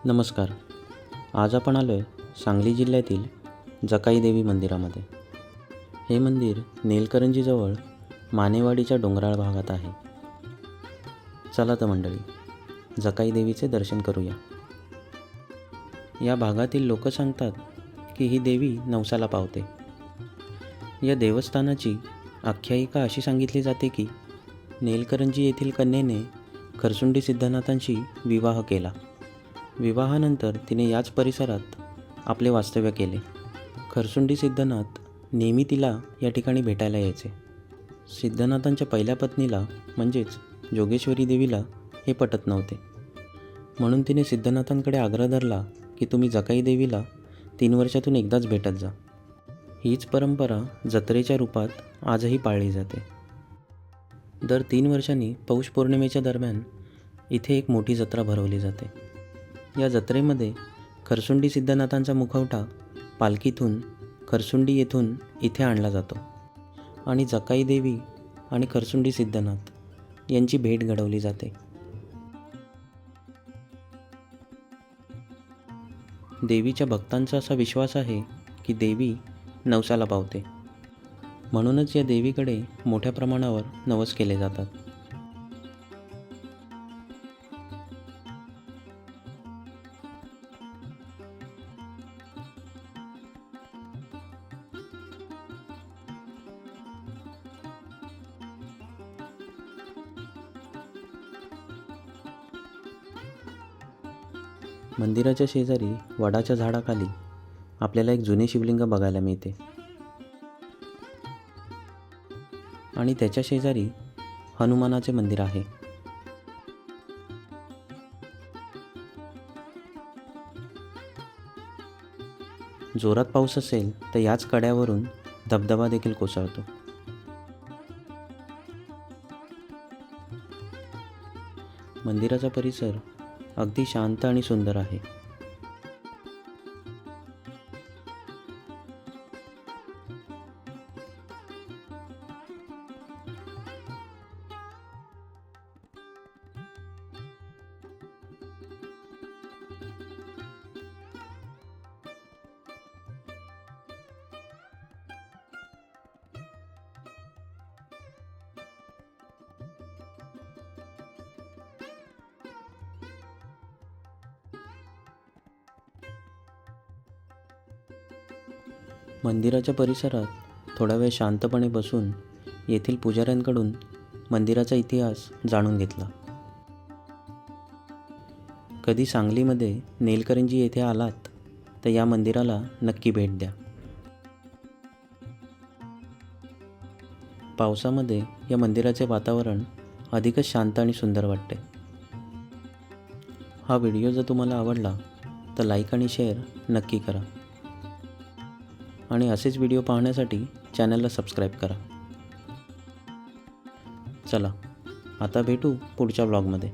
नमस्कार. आज आपण आलो आहे सांगली जिल्ह्यातील जकाई देवी मंदिरामध्ये. हे मंदिर नेलकरंजीजवळ मानेवाडीच्या डोंगराळ भागात आहे. चला तर मंडळी, जकाई देवीचे दर्शन करूया. या भागातील लोक सांगतात की ही देवी नवसाला पावते. या देवस्थानाची आख्यायिका अशी सांगितली जाते की नेलकरंजी येथील कन्येने खरसुंडी सिद्धनाथांशी विवाह केला. विवाहानंतर तिने याच परिसरात आपले वास्तव्य केले. खरसुंडी सिद्धनाथ नेहमी तिला या ठिकाणी भेटायला यायचे. सिद्धनाथांच्या पहिल्या पत्नीला म्हणजेच जोगेश्वरी देवीला हे पटत नव्हते. म्हणून तिने सिद्धनाथांकडे आग्रह धरला की तुम्ही जकाई देवीला 3 वर्षातून एकदाच भेटत जा. हीच परंपरा जत्रेच्या रूपात आजही पाळली जाते. दर 3 वर्षांनी पौष पौर्णिमेच्या दरम्यान इथे एक मोठी जत्रा भरवली जाते. या जत्रेमध्ये खरसुंडी सिद्धनाथांचा मुखवटा पालखीतून खरसुंडी येथून इथे आणला जातो आणि जकाई देवी आणि खरसुंडी सिद्धनाथ यांची भेट घडवली जाते. देवीच्या भक्तांचा असा विश्वास आहे की देवी नवसाला पावते. म्हणूनच या देवीकडे मोठ्या प्रमाणावर नवस केले जातात. मंदिराच्या शेजारी वडाच्या झाडाखाली आपल्याला एक जुने शिवलिंग बघायला मिळते आणि त्याच्या शेजारी हनुमानाचे मंदिर आहे. जोरात पाऊस असेल तर याच कड्यावरून धबधबा देखील कोसळतो. मंदिराचा परिसर अगदी शांत आणि सुंदर आहे. मंदिराच्या परिसरात थोडा वेळ शांतपणे बसून येथील पुजाऱ्यांकडून मंदिराचा इतिहास जाणून घेतला. कधी सांगलीमध्ये नेलकरंजी येथे आलात तर या मंदिराला नक्की भेट द्या. पावसामध्ये या मंदिराचे वातावरण अधिकच शांत आणि सुंदर वाटते. हा व्हिडिओ जर तुम्हाला आवडला तर लाईक आणि शेअर नक्की करा आणि असेच व्हिडिओ पाहण्यासाठी चॅनलला सबस्क्राईब करा. चला आता भेटू पुढच्या व्लॉगमध्ये.